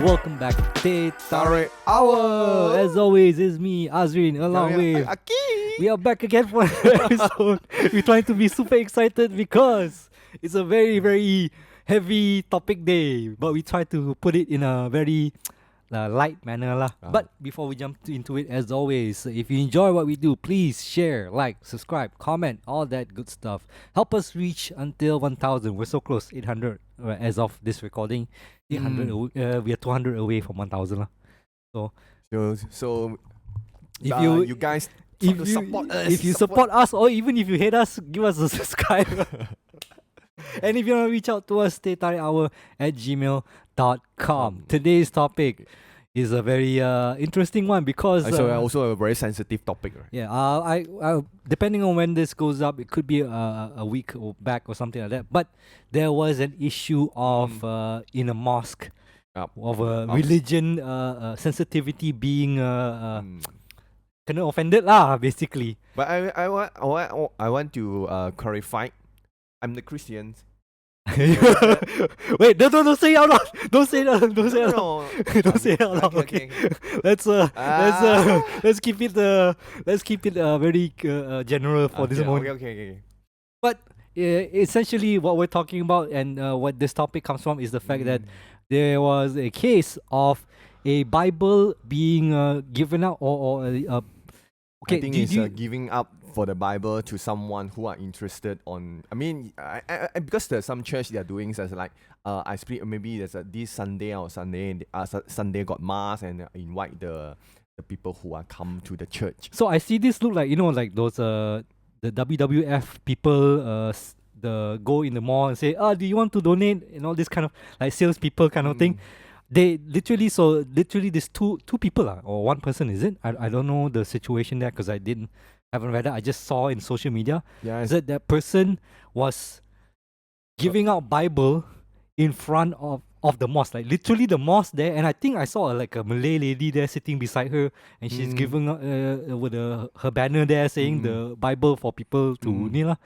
welcome back to Teh Tarik Hour. As always, it's me, Azreen, along with Ah Kit. we are back again for another episode. We're trying to be super excited because it's a very, very heavy topic day, but we try to put it in a very light manner lah. But before we jump into it, as always, if you enjoy what we do, please share, like, subscribe, comment, all that good stuff. Help us reach until 1,000. We're so close, 800 as of this recording. 800. We are 200 away from 1,000 lah. So If you guys if to you support us, if you support us, or even if you hate us, give us a subscribe. And if you want to reach out to us, tehtarikhour@gmail.com. Today's topic is a very interesting one because also a very sensitive topic, right? yeah, I depending on when this goes up, it could be a week or back or something like that. But there was an issue of in a mosque of a religion sensitivity being kind of offended lah, basically. But I want to clarify. I'm the Christian. Wait, don't say it out loud. Don't say it out loud. Don't say it out loud. No. Don't say it out loud. Okay. Let's keep it very general for this moment. Okay. But essentially, what we're talking about and what this topic comes from is the fact that there was a case of a Bible being given out or okay. I think it's giving up for the Bible to someone who are interested on. I mean, I because there's some church they are doing as like I split maybe there's this Sunday or Sunday got mass and invite the people who are come to the church. So I see this look like like those the WWF people the go in the mall and say do you want to donate and all this kind of like salespeople kind of thing. They literally this two people or one person, is it? I don't know the situation there because haven't read it. I just saw in social media that person was giving out Bible in front of the mosque, like literally the mosque there, and I think I saw like a Malay lady there sitting beside her, and she's giving with her banner there saying the Bible for people to kneel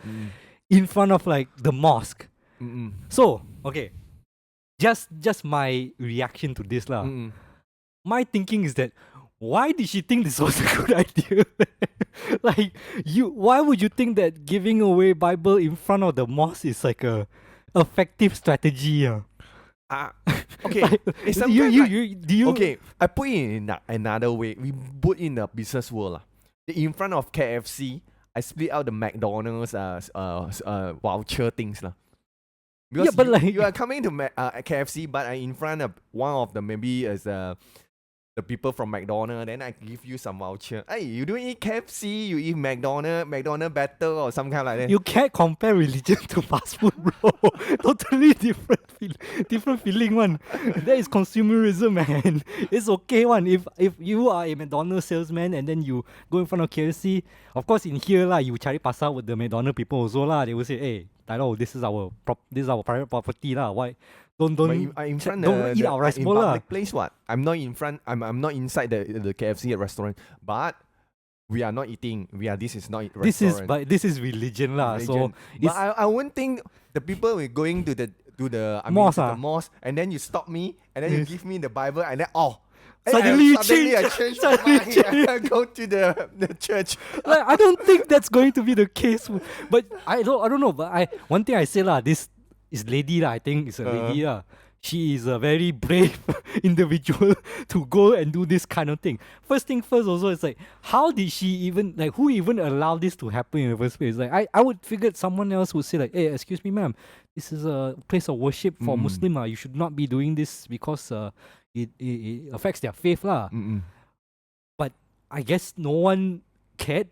in front of like the mosque. So okay, just my reaction to this lah. My thinking is that why did she think this was a good idea? Like why would you think that giving away Bible in front of the mosque is like a effective strategy? Okay. It's okay, I put it in another way. We put in the business world. In front of KFC, I split out the McDonald's voucher things. Because but you are coming to KFC, but in front of one of the maybe as the people from McDonald's, then I give you some voucher. Hey, you don't eat KFC, you eat McDonald's better or some kind like that. You can't compare religion to fast food, bro. Totally different feeling one. That is consumerism, man. It's okay one. If you are a McDonald's salesman and then you go in front of KFC, of course in here lah, you cari pasar with the McDonald's people also lah. They will say, hey, Tyler, this is our private property lah. Why? Don't eat our rice bowl lah. Place what? I'm not in front. I'm not inside the KFC restaurant. But we are not eating. This is not restaurant. This is religion lah. So but I won't think the people will going to the mosque and then you stop me and then you give me the Bible and then suddenly I change my mind. I go to the church. Like I don't think that's going to be the case. But I don't know. But one thing I say lah, this is lady lah. I think it's a lady lah. She is a very brave individual to go and do this kind of thing. First thing first, also it's like, how did she even who even allowed this to happen in the first place? Like I would figure someone else would say like, hey, excuse me, ma'am, this is a place of worship for Muslim lah. You should not be doing this because it affects their faith lah. But I guess no one cared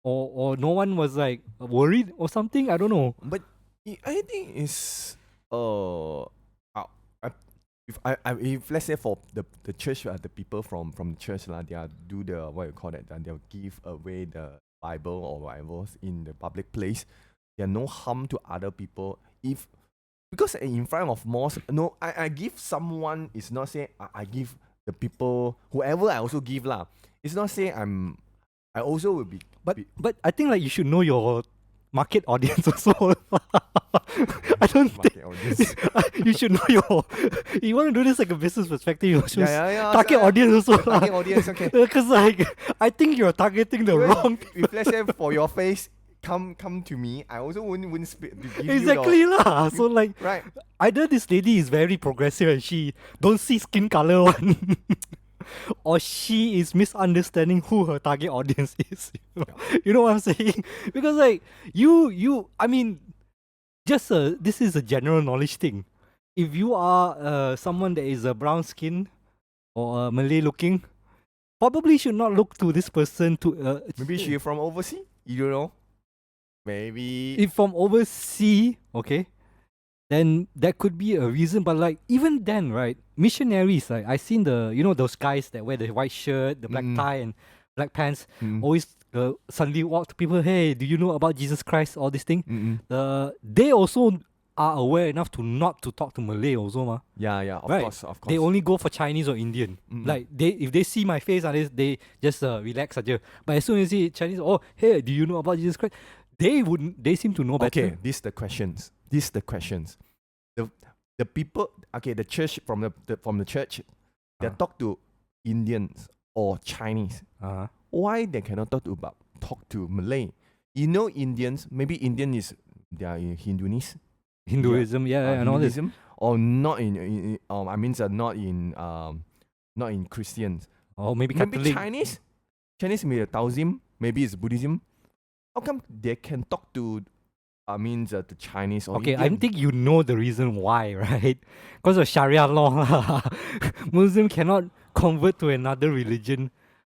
or no one was like worried or something. I don't know. But I think it's if let's say for the church, the people from the church they are do the what you call that, they'll give away the Bible or whatever in the public place. There are no harm to other people because in front of mosque. No, I give someone. It's not saying I give the people whoever I also give lah. It's not saying I also will be. But I think like you should know your market audience also. I don't think Market audience. you should know your. You want to do this like a business perspective, you choose yeah. target audience also. Target audience, okay. Because like I think you're targeting the wrong. If let's say for your face, come to me, I also wouldn't give Exactly you lah. So like the, right. either this lady is very progressive and she don't see skin color one, or she is misunderstanding who her target audience is. You know what I'm saying? Because like I mean, just this is a general knowledge thing. If you are someone that is a brown skin or Malay looking, probably should not look to this person to Maybe she from overseas. You don't know. Maybe. if from overseas, okay, then that could be a reason. But like even then, right? Missionaries, like I seen those guys that wear the white shirt, the black tie and black pants, always suddenly walk to people. Hey, do you know about Jesus Christ? All this thing. They also are aware enough to not to talk to Malay also, ma. Yeah. Of Right. course. They only go for Chinese or Indian. Like if they see my face, they just relax aja. But as soon as they see Chinese, oh hey, do you know about Jesus Christ? They wouldn't. They seem to know better. Okay, these the questions. The people. Okay, the church from the church, they talk to Indians or Chinese. Why they cannot talk to Malay? You know, Indians. Maybe Indian is they are in Hinduism, and all this. Hinduism, or not I mean, not in Christians. Or maybe Maybe Catholic. Chinese maybe Taoism, maybe it's Buddhism. How come they can talk to the Chinese or Okay, Indian? I think you know the reason why, right? Because of Sharia law. Muslim cannot convert to another religion.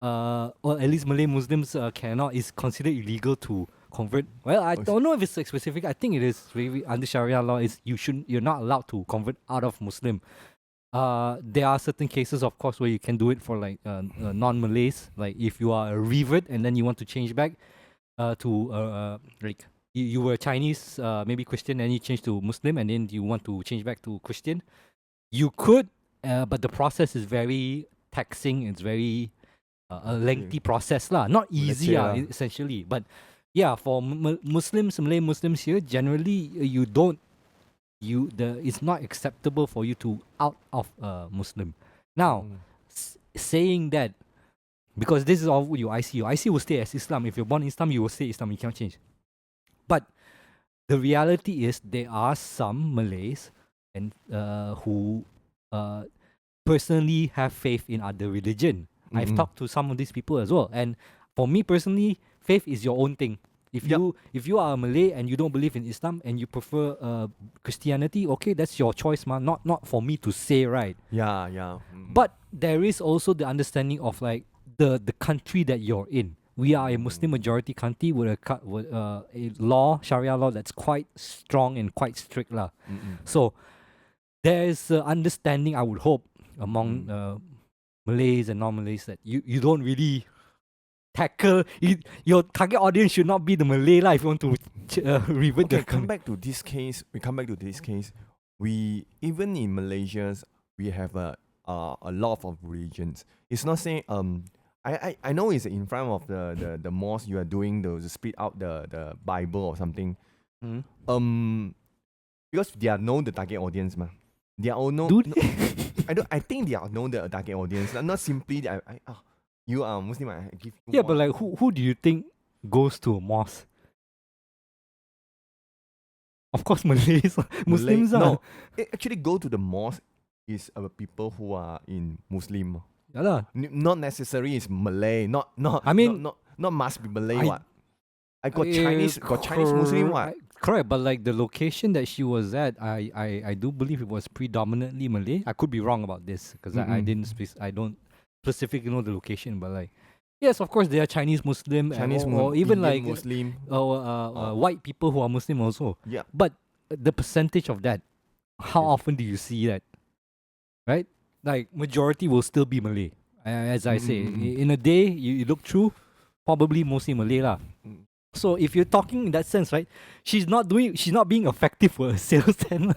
Or at least Malay Muslims cannot. It's considered illegal to convert. Well, I don't know if it's like specific. I think it is really under Sharia law. You're not allowed to convert out of Muslim. There are certain cases, of course, where you can do it for like non-Malays. Like if you are a revert and then you want to change back to like you were Chinese, maybe Christian, and you change to Muslim, and then you want to change back to Christian. You could, but the process is very taxing. It's very a lengthy process lah. Not easy essentially. But yeah, for Malay Muslims here, generally it's not acceptable for you to out of Muslim. Now, saying that, because this is all your IC will stay as Islam. If you're born Islam, you will stay Islam. You cannot change. But the reality is there are some Malays and who personally have faith in other religion. I've talked to some of these people as well. And for me personally, faith is your own thing. If you are a Malay and you don't believe in Islam and you prefer Christianity, okay, that's your choice, man. Not for me to say, right? Yeah. But there is also the understanding of like the country that you're in. We are a Muslim majority country with a law, Sharia law, that's quite strong and quite strict lah. So there is understanding, I would hope, among Malays and non-Malays that you don't really tackle. Your target audience should not be the Malay lah if you want to revert. Okay, come back to this case. We even in Malaysia, we have a lot of religions. It's not saying I know it's in front of the mosque you are doing the split out the Bible or something. Because they are know the target audience ma. They are all know. I think they are know the target audience. Not simply that you are Muslim. I give you. Yeah, but like who do you think goes to a mosque? Of course, Malays, Muslims. No, actually go to the mosque is people who are in Muslim. Yeah, not necessarily is Malay. Not must be Malay. What? I got Chinese Muslim. What? Correct, but like the location that she was at, I do believe it was predominantly Malay. I could be wrong about this because I don't specifically know the location, but like yes, of course there are Chinese Muslim, or even Indian like Muslim, white people who are Muslim also. Yeah, but the percentage of that, how often do you see that? Right, like majority will still be Malay. As I say, in a day you look through, probably mostly Malay lah. So if you're talking in that sense, right, she's not being effective for a sales then.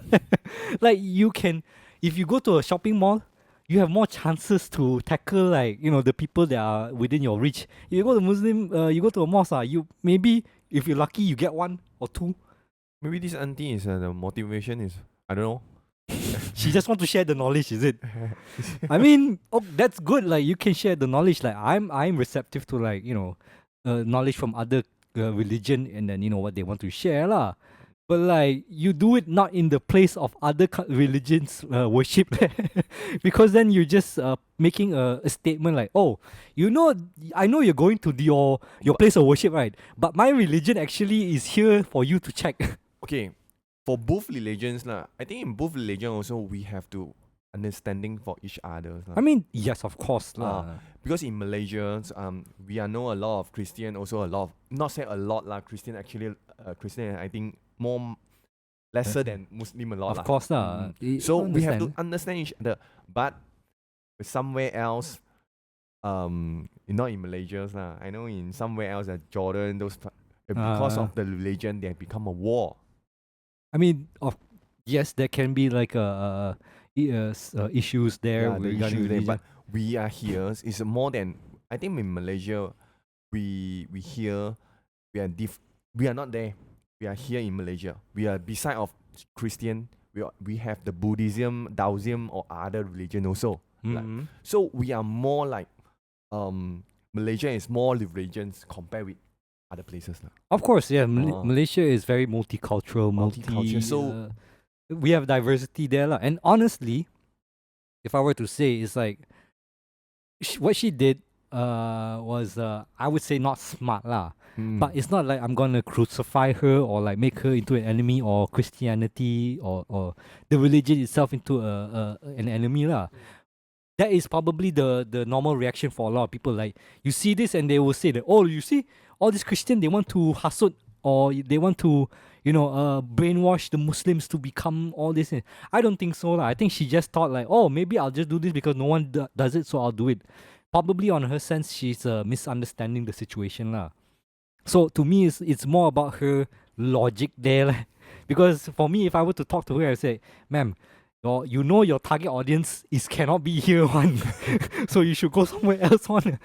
Like if you go to a shopping mall, you have more chances to tackle like the people that are within your reach. If you go to you go to a mosque, you maybe If you're lucky, you get one or two. Maybe this auntie is the motivation is I don't know. She just want to share the knowledge, is it? I mean, oh, that's good. Like you can share the knowledge. Like I'm receptive to like knowledge from other religion, and then what they want to share lah. But like you do it not in the place of other religions worship, because then you're just making a statement like, oh, I know you're going to your place of worship, right? But my religion actually is here for you to check. Okay, for both religions lah, I think in both religion also we have to understanding for each other lah. I mean, yes, of course lah. Because in Malaysia, we are know a lot of Christian, also a lot of, not say a lot lah, Christian actually, Christian I think more lesser than Muslim a lot Of course lah. So we have to understand each other. But somewhere else, not in Malaysia lah, I know in somewhere else, Jordan, those because of the religion, they have become a war. I mean, yes, there can be like issues there regarding religion. But we are here. It's more than, I think in Malaysia, we here, we are not there. We are here in Malaysia. We are beside of Christian. We have the Buddhism, Taoism, or other religion also. Mm-hmm. So we are more like Malaysia is more religions compared with other places. Of course, yeah. Malaysia is very multicultural, so we have diversity there lah. And honestly, if I were to say, it's like what she did was I would say not smart lah. But it's not like I'm gonna crucify her or like make her into an enemy, or Christianity or the religion itself into an enemy lah. That is probably the normal reaction for a lot of people. Like you see this and they will say that, oh, you see all these Christian, they want to hasut, or they want to brainwash the Muslims to become all this. I don't think so lah. I think she just thought like, oh, maybe I'll just do this because no one does it, so I'll do it. Probably on her sense, she's misunderstanding the situation lah. So to me, it's more about her logic there. Because for me, if I were to talk to her, I say, ma'am, your target audience cannot be here one. So you should go somewhere else one.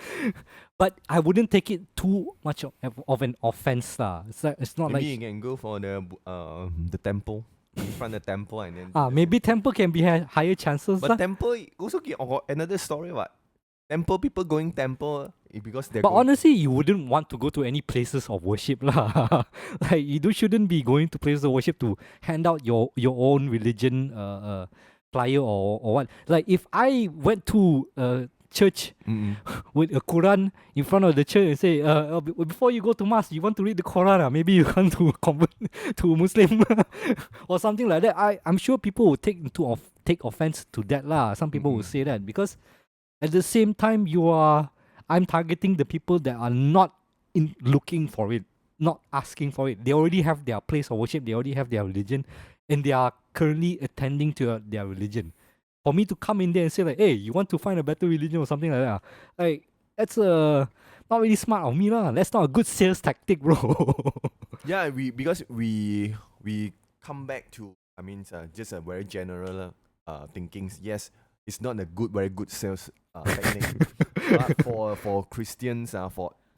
But I wouldn't take it too much of an offense lah. It's not maybe like you can go for the temple. In front of the temple and then maybe temple can be higher chances. But temple also another story what? Temple people going temple because they're. But honestly, you wouldn't want to go to any places of worship lah. Like you shouldn't be going to places of worship to hand out your own religion flyer or what. Like if I went to a church with a Quran in front of the church and say, before you go to mass, you want to read the Quran, maybe you want to convert to Muslim or something like that. I'm sure people will take offense to that lah. Some people will say that because at the same time I'm targeting the people that are not looking for it, not asking for it. They already have their place of worship, they already have their religion, and they are currently attending to their religion. For me to come in there and say like, hey, you want to find a better religion or something like that, like that's not really smart of me lah. That's not a good sales tactic, bro. Yeah, because we come back to, I mean, just a very general thinkings. Yes, it's not a very good sales technique. But for Christians,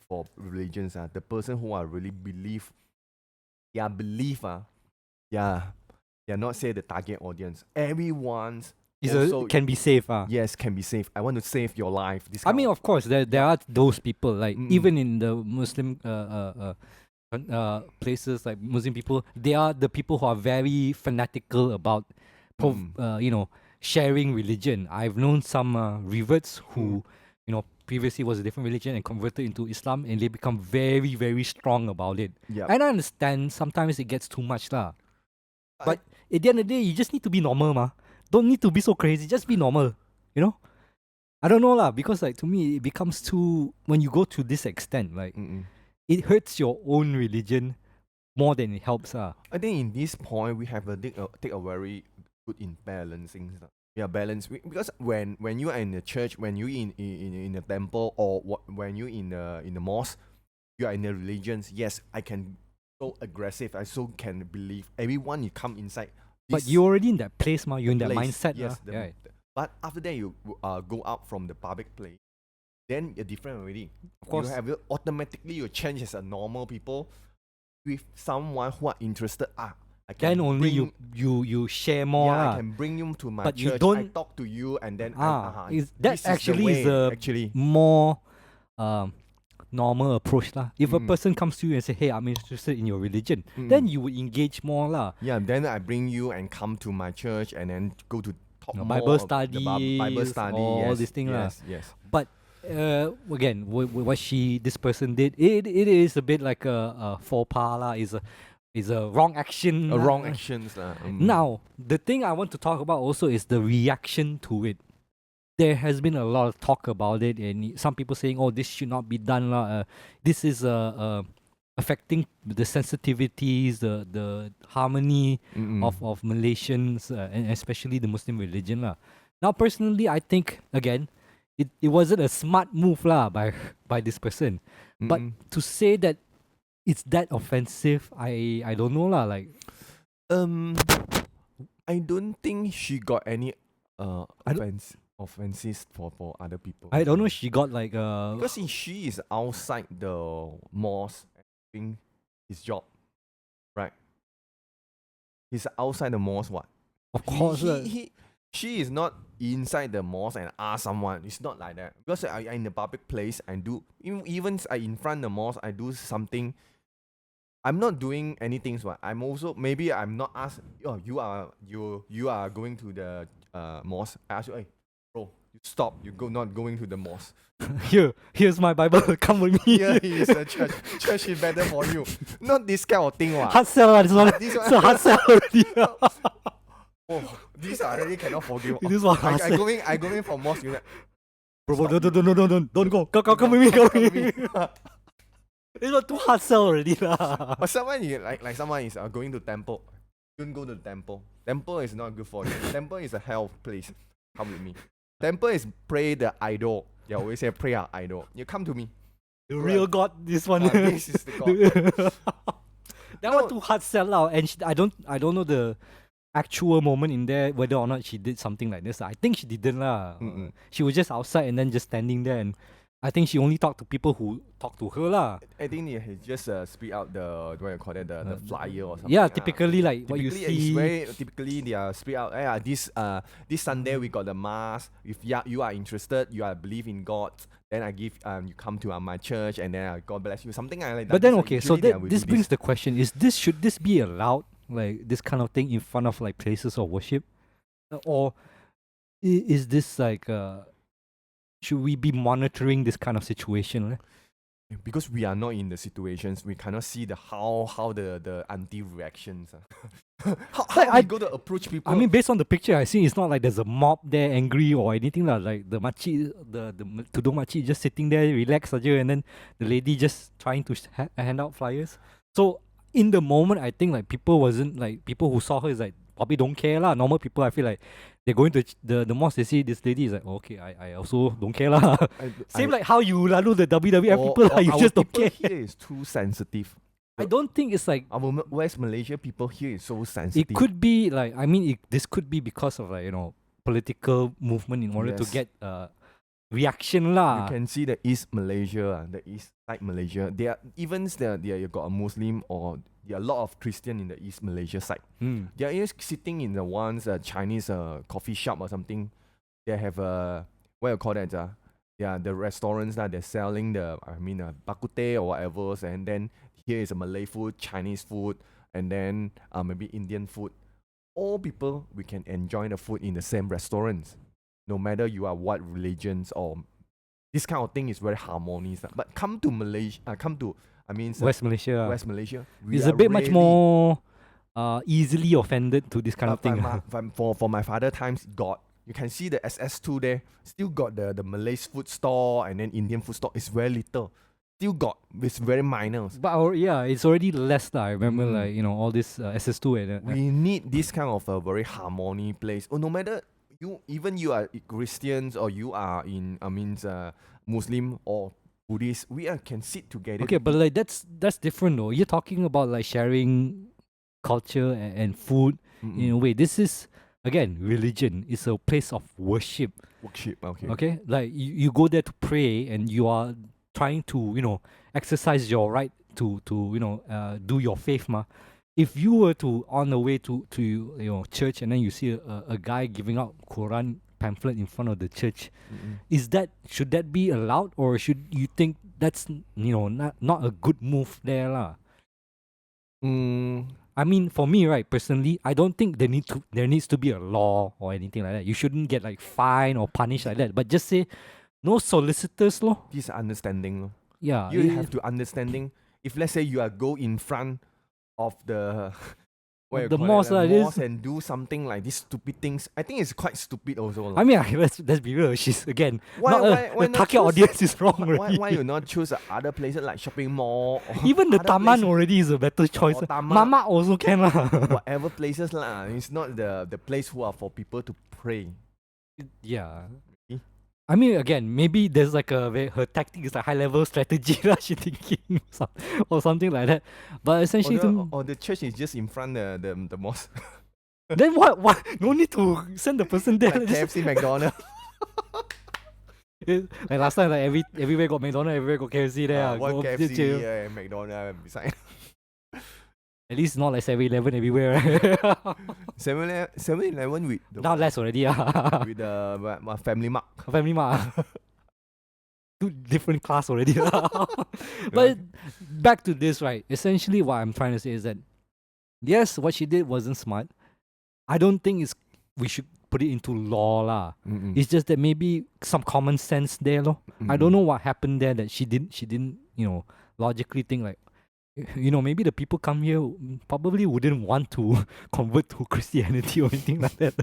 for religions, the person who are really believe, they're not say the target audience. Everyone's can be safe. Yes, can be safe. I want to save your life. I mean, of course, there are those people, like even in the Muslim places, like Muslim people, they are the people who are very fanatical about, sharing religion. I've known some reverts who, previously was a different religion and converted into Islam, and they become very, very strong about it. Yeah. And I understand sometimes it gets too much lah. But at the end of the day, you just need to be normal, ma. Don't need to be so crazy. Just be normal, I don't know lah, because like to me it becomes too, when you go to this extent, like it hurts your own religion more than it helps. I think in this point we have to take a very good in balancing. Yeah, balance, because when you are in the church, when you in a temple, or when you in the mosque, you are in the religions. Yes, I can so aggressive. I so can believe everyone you come inside. But you're already in that place, ma. You're in that mindset. Yes, right. But after that, you go out from the public place, then you're different already. Of course. Automatically you change as a normal people. with someone who are interested, I Then can only bring, you share more yeah, I lah. can bring you to my But you church. I don't talk to you, and then is that this is the actually is way, a actually. more um normal approach lah. If a Mm, person comes to you and say, "Hey, I'm interested in your religion," then mm. you would engage more lah. Yeah, then I bring you and come to my church, and then go to talk Bible more of the Bible studies, study. all Yes, this thing lah. yes, yes. But again, what this person did, it is a bit like a faux pas lah. Is a wrong action. Wrong actions lah. Now, the thing I want to talk about also is the reaction to it. There has been a lot of talk about it, and some people saying, "Oh, this should not be done lah. This is affecting the sensitivities, the harmony of Malaysians, and especially the Muslim religion lah." Now, personally, I think again, it wasn't a smart move lah by this person, but to say that it's that offensive, I don't know lah. Like, I don't think she got any I don't- offenses for other people. I don't know. She got like Because she is outside the mosque doing his job, right? He's outside the mosque. What? of course lah. She is not inside the mosque and ask someone. It's not like that. Because I in the public place and do even I in front the mosque, I do something. I'm not doing anything. So I'm also maybe I'm not asked. Oh, you are going to the mosque. I ask you, hey, bro, you stop. You go not going to the mosque. Here's my Bible. Come with me. Here is a church. Church is better for you. Not this kind of thing, what? Hard sell lah, this one. This one. So hard sell already. Oh, these I really cannot forgive. This one hard sell. I going for mosque. You like, Bro, stop. don't go. Come with me. Come with me. It's not too hard sell already lah. But someone like someone is going to temple. Don't go to the temple. Temple is not good for you. Temple is a hell place. Come with me. Temple is pray the idol. They always say pray our idol. You come to me. The real God, this one. This is the God. That one too hard sell lah. And I don't know the actual moment in there whether or not she did something like this. I think she didn't lah. She was just outside and then just standing there, and I think she only talked to people who talked to her lah. I think he just speak out the what you call it the flyer or something. Yeah, typically like what you Typically, see. it's very typically they are speak out. This Sunday we got the mass. If you are interested, you are believe in God, then I give you come to my church and then God bless you. Something like that. But then This, okay, so usually they will this do brings the question: should this be allowed? Like this kind of thing in front of like places of worship, or is this like should we be monitoring this kind of situation? because we are not in the situations, we cannot see the how the anti reactions. How I we go to approach people. I mean, based on the picture I see, it's not like there's a mob there angry or anything lah. Like the makcik, the tudung makcik just sitting there relaxed aja, and then the lady just trying to hand out flyers. So in the moment, I think like people who saw her is like probably don't care lah. Normal people, I feel like they're going to the mosque. They see this lady is like, okay, I also don't care lah. Same like how you lalu the WWF people lah. You our just don't people care. here is too sensitive. I don't think it's like Our West Malaysia people here is so sensitive. it could be like this could be because of like political movement in order to Yes. get reaction lah. You can see the East Malaysia, the East side Malaysia. They are even there. You got a Muslim or there are a lot of Christian in the East Malaysia side. They are just sitting in the ones Chinese coffee shop or something. They have a what you call that? Yeah, the restaurants that they're selling bak kut teh or whatever, and then here is a Malay food, Chinese food, and then maybe Indian food. All people we can enjoy the food in the same restaurants, no matter you are what religions or this kind of thing is very harmonious. But come to Malaysia, West Malaysia. West Malaysia, we It's are a bit much really- more easily offended to this kind of thing. For my father times, you can see the SS2 there. Still got the Malay food store and then Indian food store. It's very little. Still got, it's very minor. But it's already less lah. I remember like all this SS2 and We need this kind of a very harmony place. Or no matter you are Christians or you are in Muslim or Buddhist, can sit together. okay, but like that's different though. You're talking about like sharing culture and food in a way. This is again religion. It's a place of worship. Worship, okay. Okay, like you go there to pray and you are trying to exercise your right to do your faith, ma. If you were to on the way to church and then you see a guy giving out Quran pamphlet in front of the church, should that be allowed, or should you think that's not a good move there, lah? I mean, for me, right, personally, I don't think there needs to be a law or anything like that. You shouldn't get like fined or punished like that. But just say no solicitors, lor. This understanding, lor. Yeah, You have to understanding. If let's say you are go in front of the the mosque, mosque and do something like these stupid things, I think it's quite stupid also. I mean, let's be real. She's again why the target audience is wrong already. Why you not choose other places like shopping mall? Or even the other taman places, already is a better choice. Mama also can lah. whatever places lah. It's not the place who are for people to pray. Yeah. I mean, again, maybe there's like her tactic is a high level strategy, she thinking or something like that. But essentially, or the church is just in front the mosque. Then what? What? No need to send the person there. Like KFC, McDonald's. Like last time, like everywhere got McDonald's, everywhere got KFC there. One KFC and McDonald's beside. At least not like 7-Eleven everywhere, right? 7-Eleven with now less already. with the family mark. Family mart. Two different class already. But back to this, right? Essentially, what I'm trying to say is that yes, what she did wasn't smart. I don't think we should put it into law lah. It's just that maybe some common sense there, lor. I don't know what happened there that she didn't logically think like, maybe the people come here probably wouldn't want to convert to Christianity or anything like that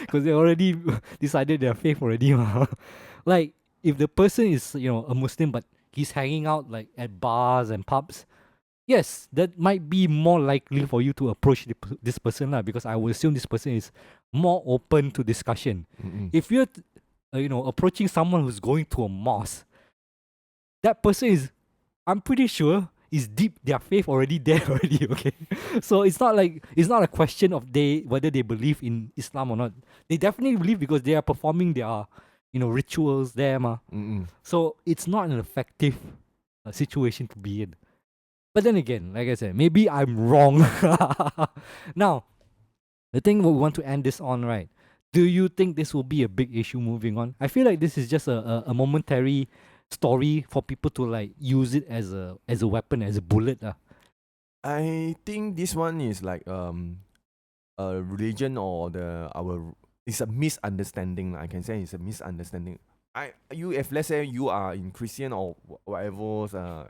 because they already decided their faith already. Like if the person is a Muslim but he's hanging out like at bars and pubs, yes, that might be more likely for you to approach this person lah, because I would assume this person is more open to discussion. If you're approaching someone who's going to a mosque, that person is, I'm pretty sure, is deep their faith already there already, okay? So it's not a question of whether they believe in Islam or not. They definitely believe because they are performing their rituals there, ma. So it's not an effective situation to be in. But then again, like I said, maybe I'm wrong. Now, the thing we want to end this on, right? Do you think this will be a big issue moving on? I feel like this is just a momentary story for people to like use it as a weapon, as a bullet. I think this one is like a religion or it's a misunderstanding. I can say it's a misunderstanding. If let's say you are in Christian or whatever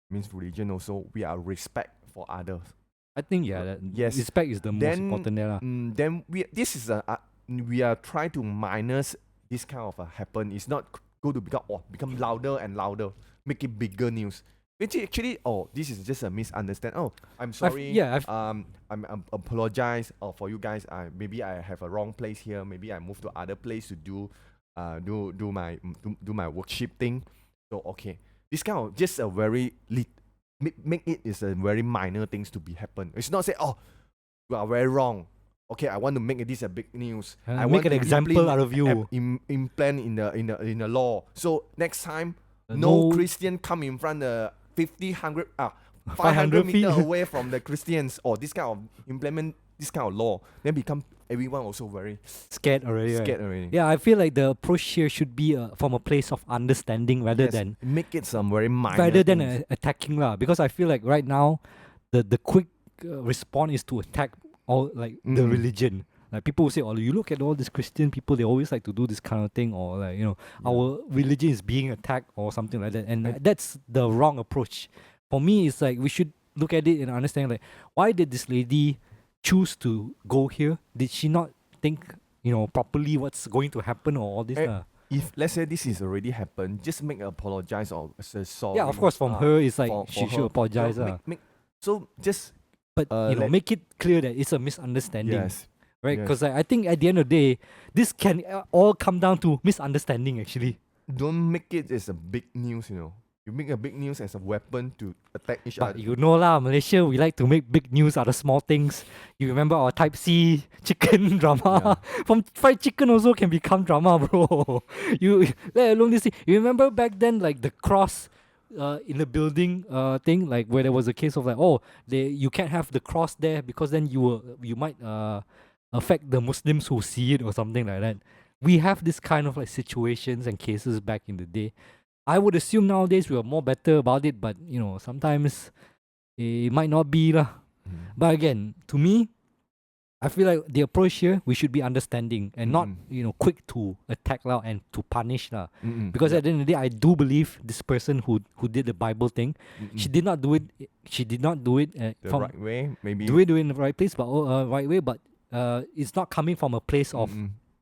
means religion, also we are respect for others. I think yes, respect is the most important there. Then we are trying to minus this kind of happen. It's not go to become louder and louder, make it bigger news. Which actually, this is just a misunderstanding. Oh, I'm sorry. I'm apologize. For you guys, maybe I have a wrong place here. Maybe I move to other place to do my worship thing. So okay, this kind of just a very make it is a very minor things to be happen. It's not say you are very wrong. Okay, I want to make this a big news. I make want an example out of you. Implant in the law. So next time, no Christian come in front the 500 meter away from the Christians, or this kind of implement this kind of law. Then become everyone also very scared already. Already. Yeah, I feel like the approach here should be from a place of understanding rather than make it some very minor. Rather than attacking lah, because I feel like right now, the quick response is to attack all the religion. Like people will say, you look at all these Christian people, they always like to do this kind of thing, or like our religion is being attacked or something like that, and that's the wrong approach. For me, it's like we should look at it and understand like, why did this lady choose to go here? Did she not think properly what's going to happen or all this? If let's say this is already happened, just make apologize or say sorry. Yeah, of course, from her it's like she should apologize. But make it clear that it's a misunderstanding. Yes. Right, because I think at the end of the day, this can all come down to misunderstanding. Actually, don't make it as a big news. You make a big news as a weapon to attack each other. Lah, Malaysia, we like to make big news out of small things. You remember our Type C chicken drama? Yeah. From fried chicken also can become drama, bro. Let alone this thing. You remember back then, like the cross in the building thing, like where there was a case of like, oh, you can't have the cross there because then you might affect the Muslims who see it or something like that. We have this kind of like situations and cases back in the day. I would assume nowadays we are more better about it, but sometimes it might not be lah. But again, to me, I feel like the approach here, we should be understanding and not quick to attack lah and to punish lah. Because at the end of the day, I do believe this person who did the Bible thing, she did not do it. She did not do it The from right way, maybe. do it in the right place, but right way. But it's not coming from a place of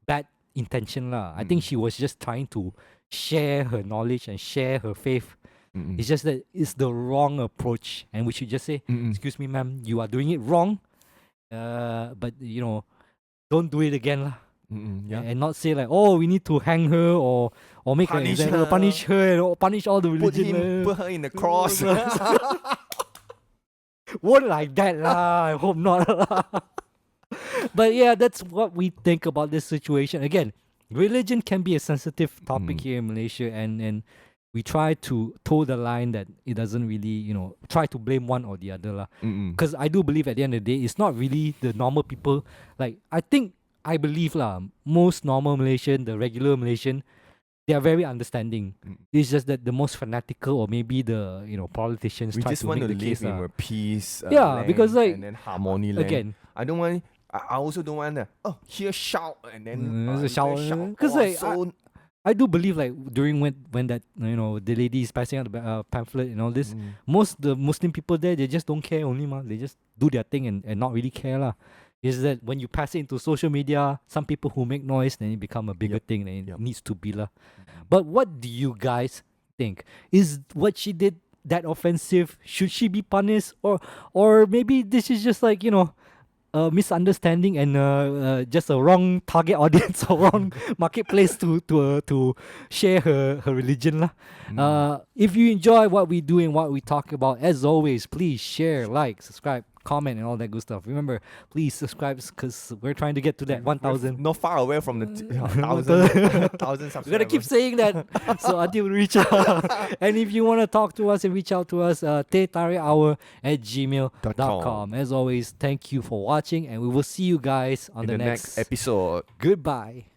bad intention lah. I think she was just trying to share her knowledge and share her faith. It's just that it's the wrong approach, and we should just say, "Excuse me, ma'am, you are doing it wrong. But don't do it again lah." Yeah. And not say like, "Oh, we need to hang her or make Punish her, her. punish her, or punish all the religion." Put her in the cross. Won't like that lah. I hope not lah. But yeah, that's what we think about this situation. Again, religion can be a sensitive topic here in Malaysia, and we try to toe the line that it doesn't really, try to blame one or the other lah. Because I do believe at the end of the day, it's not really the normal people. Like, I believe lah, most normal Malaysian, the regular Malaysian, they are very understanding. It's just that the most fanatical or maybe the politicians We try just to want make to the live case in lah. a peace. Yeah, land, because, like, and then harmony land. Again, I don't want. I also don't want here shout and then there's a there shout. Because Oh, like so I do believe like during when that the lady is passing out the pamphlet and all this, most the Muslim people there, they just don't care only ma. They just do their thing and not really care lah. Is that when you pass it into social media, some people who make noise, then it become a bigger thing and it needs to be lah. But what do you guys think? Is what she did that offensive? Should she be punished, or maybe this is just like a misunderstanding and just a wrong target audience or wrong marketplace to share her religion lah. If you enjoy what we do and what we talk about, as always, please share, like, subscribe, comment, and all that good stuff. Remember, please subscribe because we're trying to get to that 1,000. not far away from the 1,000 subscribers. We're gonna keep saying that so until we reach out. And if you want to talk to us and reach out to us, Teh Tarik Hour at gmail.com. As always, thank you for watching, and we will see you guys on in the the next episode. Goodbye.